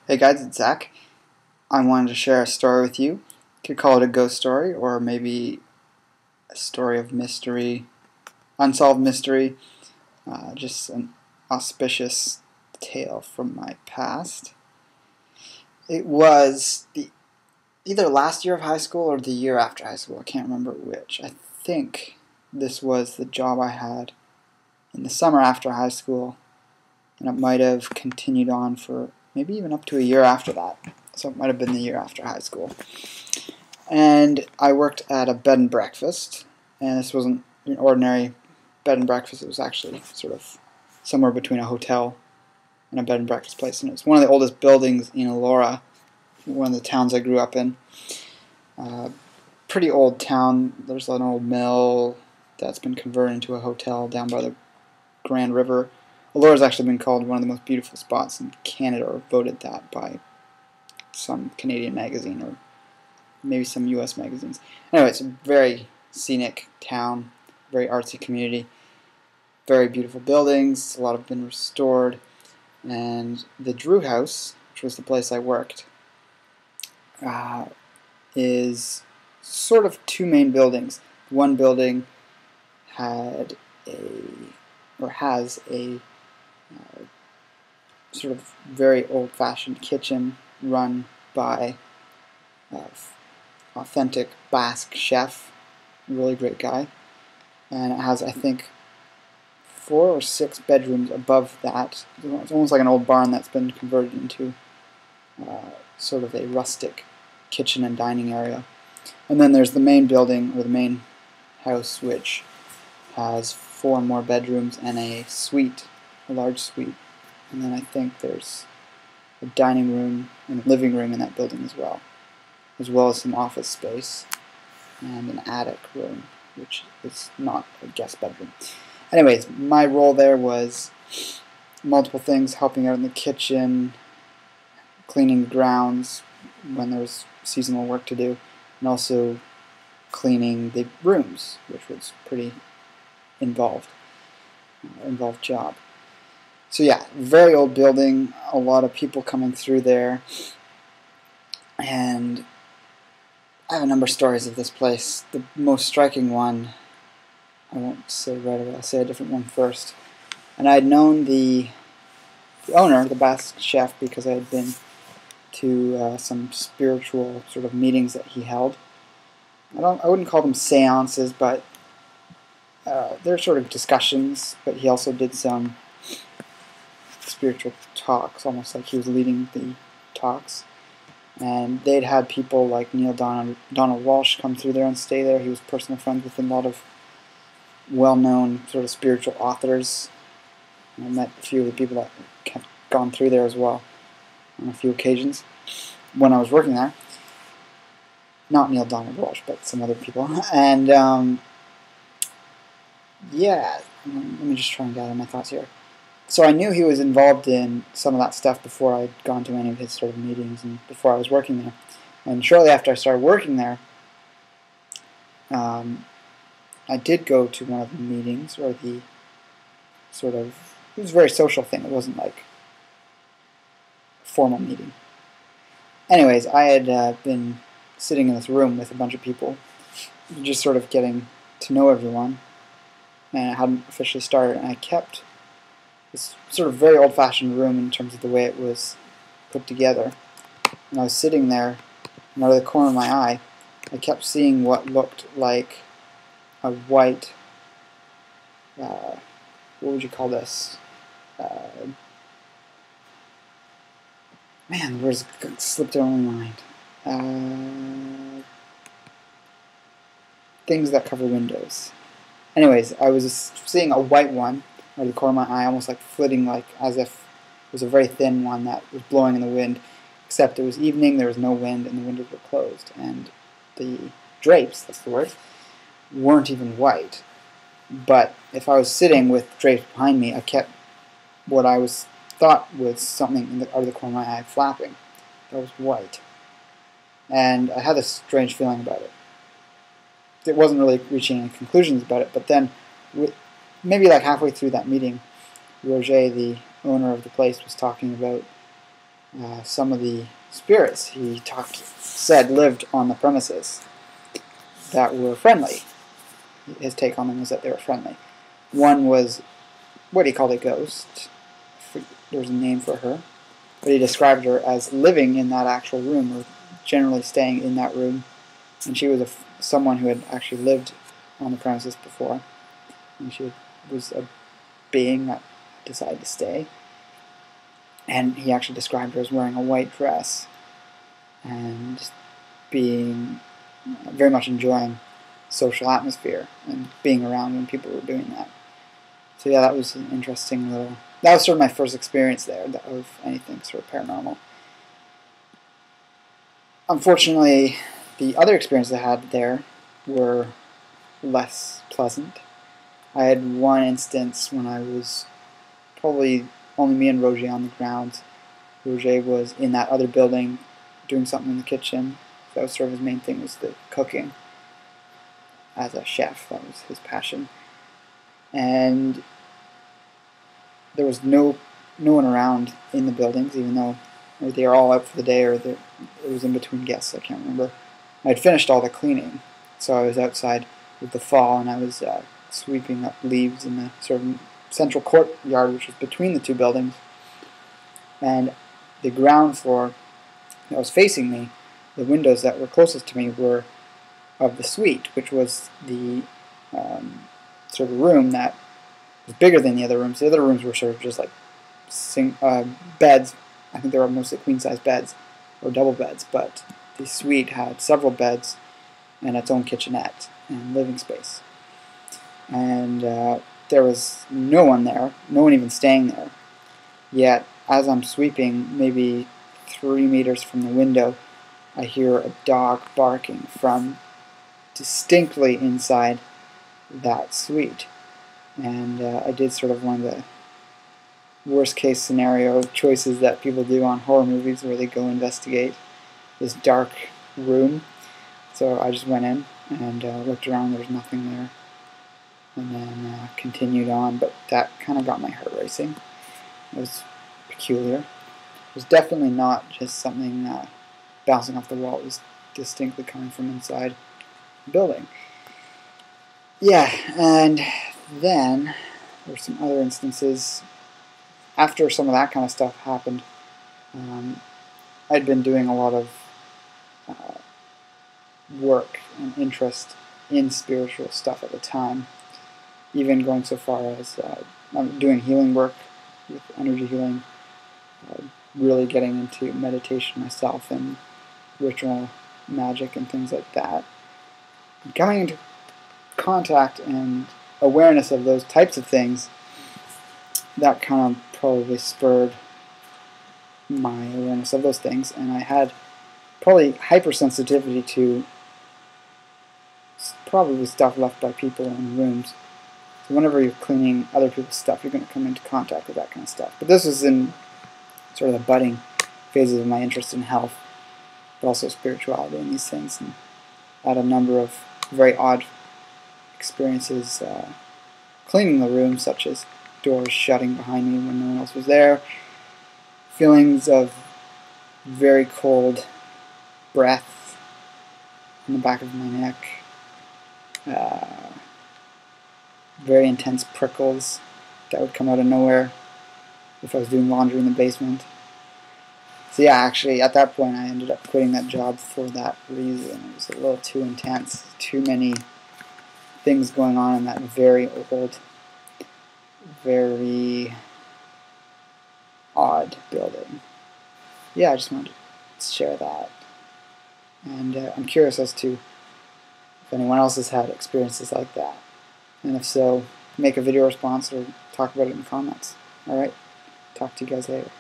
Hey guys, it's Zach. I wanted to share a story with you. You could call it a ghost story, or maybe a story of mystery, unsolved mystery, just an auspicious tale from my past. It was either last year of high school or the year after high school. I can't remember which. I think this was the job I had in the summer after high school, and it might have continued on for maybe even up to a year after that. So it might have been the year after high school. And I worked at a bed and breakfast, and this wasn't an ordinary bed and breakfast. It was actually sort of somewhere between a hotel and a bed and breakfast place. And it was one of the oldest buildings in Elora, one of the towns I grew up in. Pretty old town. There's an old mill that's been converted into a hotel down by the Grand River. Elora's actually been called one of the most beautiful spots in Canada, or voted that by some Canadian magazine, or maybe some US magazines. Anyway, it's a very scenic town, very artsy community, very beautiful buildings. A lot have been restored. And the Drew House, which was the place I worked, is sort of two main buildings. One building has a sort of very old-fashioned kitchen run by an authentic Basque chef, really great guy, and it has, I think, 4 or 6 bedrooms above that. It's almost like an old barn that's been converted into sort of a rustic kitchen and dining area. And then there's the main building, or the main house, which has 4 more bedrooms and a suite, a large suite. And then I think there's a dining room and a living room in that building as well as some office space and an attic room, which is not a guest bedroom. Anyways, my role there was multiple things: helping out in the kitchen, cleaning the grounds when there was seasonal work to do, and also cleaning the rooms, which was pretty involved job. So yeah, very old building, a lot of people coming through there, and I have a number of stories of this place. The most striking one, I won't say right away, I'll say a different one first. And I had known the owner, the Basque chef, because I had been to some spiritual sort of meetings that he held. I wouldn't call them seances, but they're sort of discussions, but he also did some spiritual talks, almost like he was leading the talks. And they'd had people like Donald Walsh come through there and stay there. He was personal friends with a lot of well-known sort of spiritual authors. And I met a few of the people that have gone through there as well on a few occasions when I was working there. Not Donald Walsh, but some other people. And yeah, let me just try and gather my thoughts here. So I knew he was involved in some of that stuff before I'd gone to any of his sort of meetings and before I was working there. And shortly after I started working there, I did go to one of the meetings, or the sort of, it was a very social thing. It wasn't like a formal meeting. Anyways, I had been sitting in this room with a bunch of people, just sort of getting to know everyone, and it hadn't officially started, and I kept this sort of very old-fashioned room in terms of the way it was put together. And I was sitting there, and out of the corner of my eye, I kept seeing what looked like a white, what would you call this? Man, the words slipped out of my mind. Things that cover windows. Anyways, I was seeing a white one out of the corner of my eye, almost like flitting, like as if it was a very thin one that was blowing in the wind, except it was evening, there was no wind, and the windows were closed. And the drapes, that's the word, weren't even white. But if I was sitting with drapes behind me, I kept what I thought was something out of the corner of my eye flapping. That was white. And I had this strange feeling about it. It wasn't really reaching any conclusions about it, but then maybe like halfway through that meeting, Roger, the owner of the place, was talking about some of the spirits he said lived on the premises that were friendly. His take on them was that they were friendly. One was what he called a ghost. There's a name for her. But he described her as living in that actual room, or generally staying in that room. And she was someone who had actually lived on the premises before. And she was a being that decided to stay. And he actually described her as wearing a white dress and being very much enjoying social atmosphere and being around when people were doing that. So yeah, that was an interesting little... That was sort of my first experience there of anything sort of paranormal. Unfortunately, the other experiences I had there were less pleasant. I had one instance when I was probably only me and Roger on the grounds. Roger was in that other building doing something in the kitchen. That was sort of his main thing, was the cooking. As a chef, that was his passion. And there was no one around in the buildings, even though they were all out for the day, or it was in between guests, I can't remember. I had finished all the cleaning, so I was outside with the fall, and I was sweeping up leaves in the sort of central courtyard, which was between the two buildings. And the ground floor that was facing me, the windows that were closest to me were of the suite, which was the sort of room that was bigger than the other rooms. The other rooms were sort of just like beds. I think they were mostly queen-size beds or double beds, but the suite had several beds and its own kitchenette and living space. And there was no one there, no one even staying there. Yet, as I'm sweeping, maybe 3 meters from the window, I hear a dog barking from distinctly inside that suite. And I did sort of one of the worst case scenario choices that people do on horror movies, where they go investigate this dark room. So I just went in and looked around. There was nothing there, and then continued on. But that kind of got my heart racing. It was peculiar. It was definitely not just something bouncing off the wall. It was distinctly coming from inside the building. Yeah, and then there were some other instances. After some of that kind of stuff happened, I'd been doing a lot of work and interest in spiritual stuff at the time, even going so far as doing healing work with energy healing, really getting into meditation myself and ritual magic and things like that. Coming into contact and awareness of those types of things, that kind of probably spurred my awareness of those things, and I had probably hypersensitivity to probably stuff left by people in rooms. So whenever you're cleaning other people's stuff, you're going to come into contact with that kind of stuff. But this was in sort of the budding phases of my interest in health, but also spirituality and these things. And I had a number of very odd experiences cleaning the room, such as doors shutting behind me when no one else was there, feelings of very cold breath in the back of my neck, very intense prickles that would come out of nowhere if I was doing laundry in the basement. So yeah, actually at that point I ended up quitting that job for that reason. It was a little too intense, too many things going on in that very old, very odd building. Yeah, I just wanted to share that. And I'm curious as to if anyone else has had experiences like that. And if so, make a video response or talk about it in the comments. Alright, talk to you guys later.